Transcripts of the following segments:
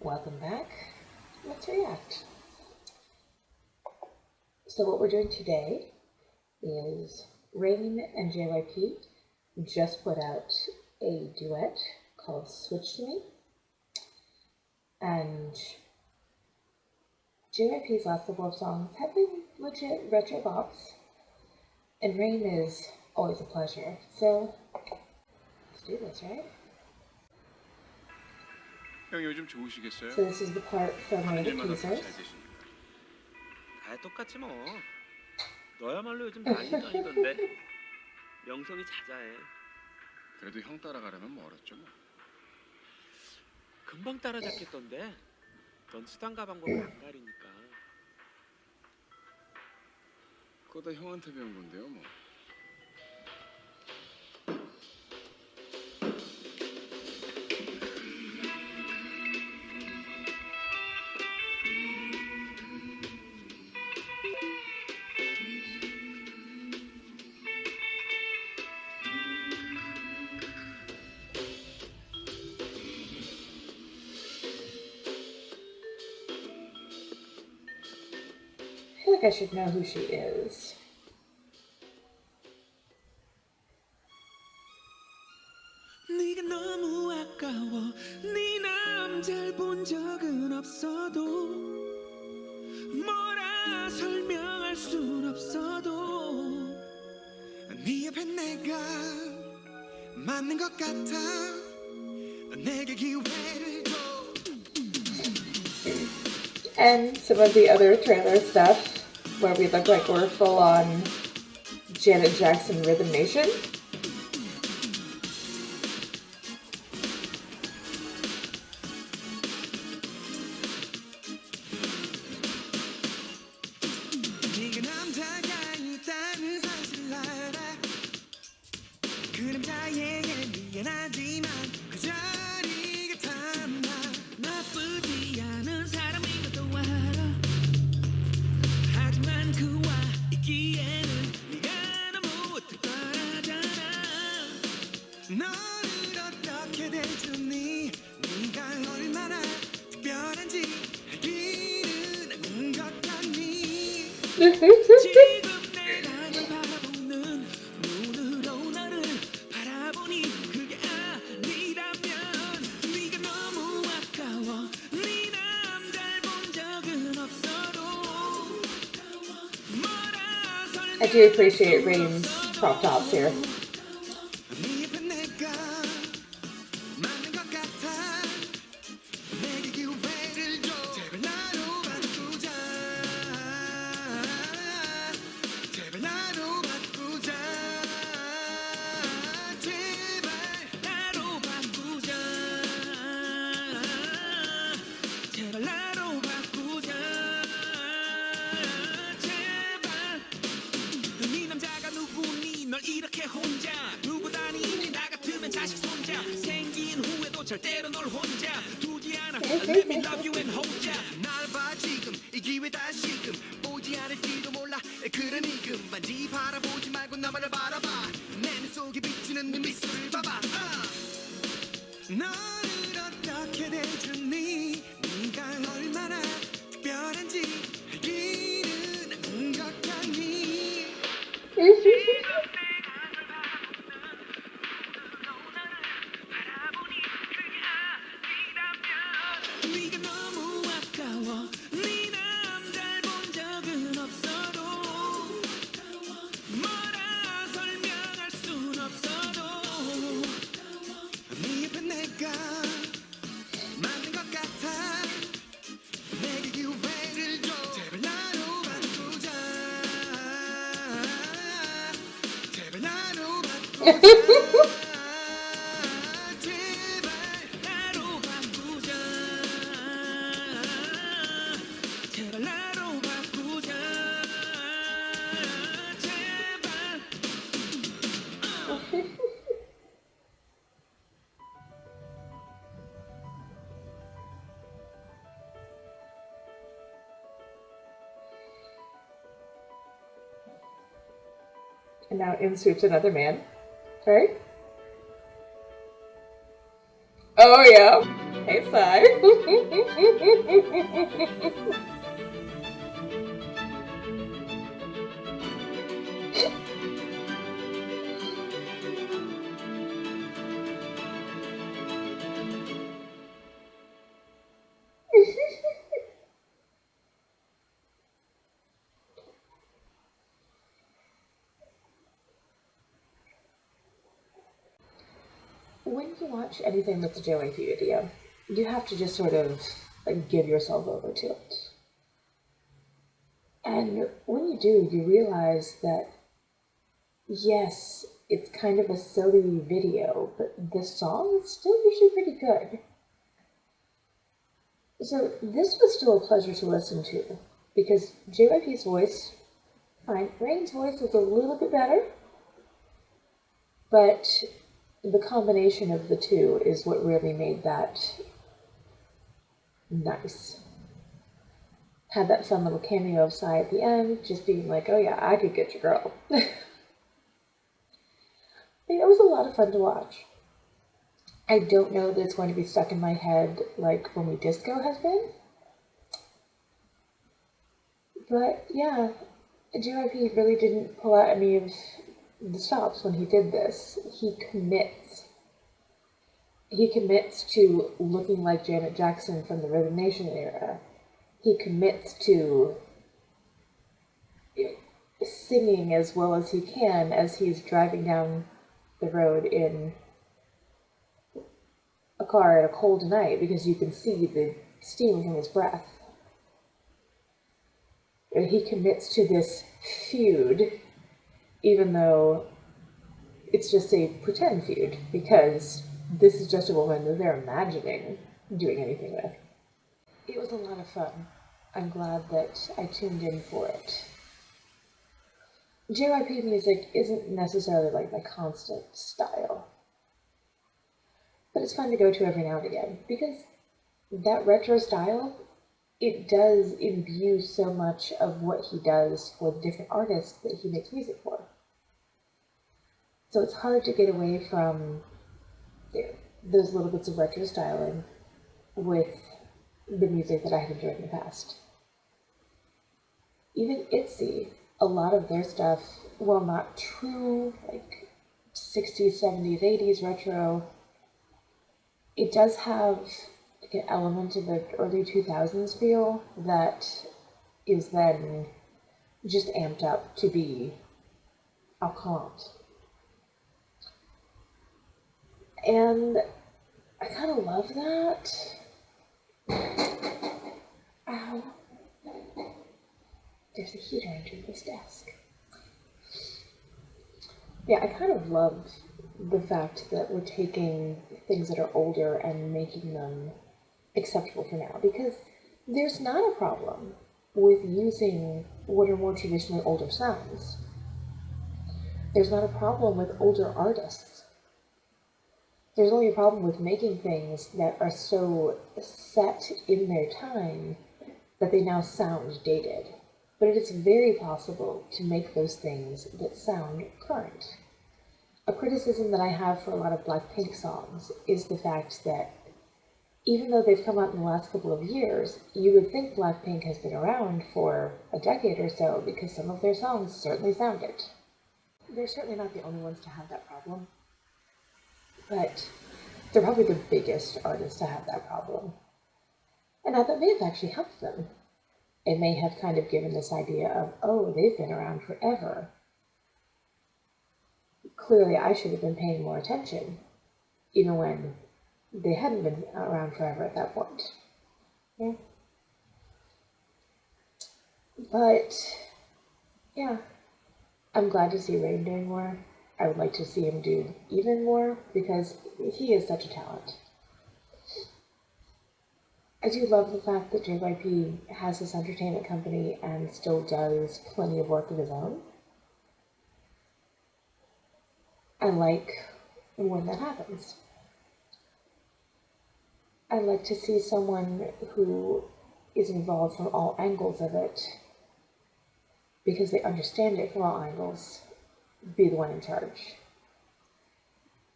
Welcome back. Let's react. So what we're doing today is Rain and JYP just put out a duet called Switch to Me. And JYP's last couple of songs have been legit retro bops. And Rain is always a pleasure. So let's do this, right? 형 요즘 좋으시겠어요? So this is the part from one of the 일마다 다 teasers. 잘 되시니까. 다 똑같지 뭐. 너야말로 요즘 난리 떠니던데. 명성이 자자해. 그래도 형 따라가려면 멀었죠 뭐. 금방 따라잡겠던데. 넌 수단과 방법을 안 가리니까. 그거 다 형한테 배운 건데요 뭐. I feel like I should know who she is. 네가 너무 아까워 네 남자를 본 적은 없어도 뭐라 설명할 순 없어도 네 옆에 내가 맞는 것 같아 내게 기회를 줘. And some of the other trailer stuff where we look like we're full on Janet Jackson Rhythm Nation. 네가 남자가 있다는 사실 알아 그 남자에게 미안하지만 그 자리가 탐나 나쁘지 않은 사람인 것도 알아 하지만 그와 있기에는 네가 너무 특별하잖아 너를 어떻게 대주니 네가 얼마나 특별한지 알기는 않는 것 같니 지금 내가 널 바라보는 눈으로 너를 바라보니 그게 아니라면 네가 너무 아까워 네 남자를 본 적은 없어도 뭐라 I do appreciate Rain's crop tops here. 네 옆에 내가 맞는 것 같아 내게 기회를 줘 제발 나로 바꾸자 제발 나로 바꾸자 제발 나로 바꾸자 제발 나로 바꾸자 제발 네 남자가 누구니 널 이렇게 혼자 누구 다니니 나 같으면 자식 손자 생긴 후에도 절대로 널 혼자 두지 않아 Let me love you and hold ya 날 봐 지금 이 기회 다시금 보지 않을지도 몰라 그러니 금반지 바라보지 말고 나만을 바라봐 내 눈 속에 비치는 네 미소를 봐봐 너를 어떻게 대주니 네가 얼마나 특별한지 알기는 않는 것 같니 네가 너무 아까워 네 남자를 본 적은 없어도 뭐라 설명할 순 없어도 네 옆에 내가 맞는 것 같아 내게 기회를 줘 제발 나로 바꾸자 제발 나로 바꾸자 제발 나로 바꾸자 제발 나로 바꾸자 제발 And now in swoops another man. Right? Oh yeah. Hey, Sai. When you watch anything with the JYP video, you have to just sort of like give yourself over to it. And when you do, you realize that yes, it's kind of a silly video, but the song is still usually pretty good. So this was still a pleasure to listen to, because JYP's voice, fine, Rain's voice is a little bit better, but the combination of the two is what really made that nice. Had that fun little cameo of Psy at the end, just being like, oh yeah, I could get your girl. It was a lot of fun to watch. I don't know that it's going to be stuck in my head like when we disco has been. But yeah, JYP really didn't pull out any of the stops when he did this. He commits. He commits to looking like Janet Jackson from the Rhythm Nation era. He commits to singing as well as he can as he's driving down the road in a car at a cold night, because you can see the steam from his breath. He commits to this feud, even though it's just a pretend feud, because this is just a woman that they're imagining doing anything with. It was a lot of fun. I'm glad that I tuned in for it. JYP music isn't necessarily like my constant style, but it's fun to go to every now and again, because that retro style, it does imbue so much of what he does for the different artists that he makes music for. So it's hard to get away from those little bits of retro styling with the music that I have enjoyed in the past. Even ITZY, a lot of their stuff, while not true, like 60s, 70s, 80s retro, it does have like an element of the early 2000s feel that is then just amped up to be alcoholic. And I kind of love that. Ow. There's a heater under this desk. Yeah, I kind of love the fact that we're taking things that are older and making them acceptable for now, because there's not a problem with using what are more traditionally older sounds. There's not a problem with older artists. There's only a problem with making things that are so set in their time that they now sound dated. But it is very possible to make those things that sound current. A criticism that I have for a lot of Blackpink songs is the fact that even though they've come out in the last couple of years, you would think Blackpink has been around for a decade or so, because some of their songs certainly sound it. They're certainly not the only ones to have that problem, but they're probably the biggest artists to have that problem. And now that may have actually helped them. It may have kind of given this idea of, oh, they've been around forever. Clearly, I should have been paying more attention, even when they hadn't been around forever at that point. Yeah. But, yeah, I'm glad to see Rain doing more. I would like to see him do even more, because he is such a talent. I do love the fact that JYP has this entertainment company and still does plenty of work of his own. I like when that happens. I like to see someone who is involved from all angles of it, because they understand it from all angles, be the one in charge.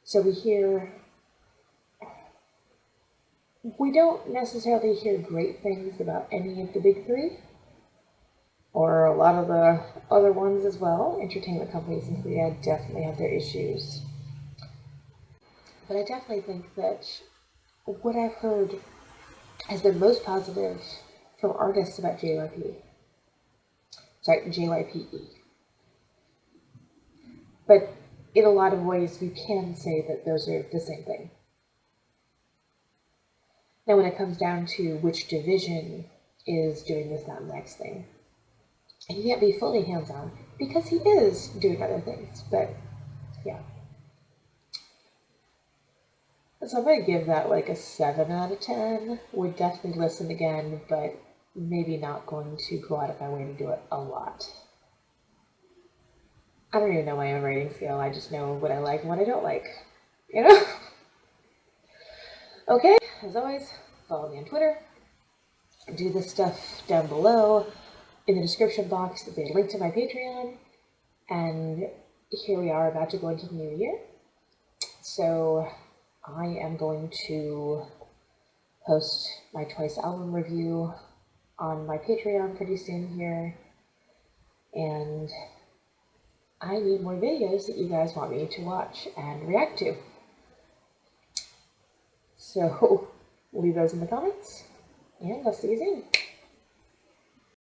So we hear we don't necessarily hear great things about any of the big three, or a lot of the other ones as well. Entertainment companies in Korea definitely have their issues. But I definitely think that what I've heard has been most positive from artists about JYP. Sorry, JYPE. But in a lot of ways, you can say that those are the same thing. Now, when it comes down to which division is doing this, that, and next thing, he can't be fully hands-on because he is doing other things. But yeah. So I'm going to give that like a 7 out of 10. Would definitely listen again, but maybe not going to go out of my way to do it a lot. I don't even know my own rating scale. I just know what I like and what I don't like. You know? Okay, as always, follow me on Twitter. Do this stuff down below. In the description box is a link to my Patreon. And here we are about to go into the new year. So I am going to post my Twice album review on my Patreon pretty soon here. And I need more videos that you guys want me to watch and react to. So leave those in the comments, and I'll see you soon.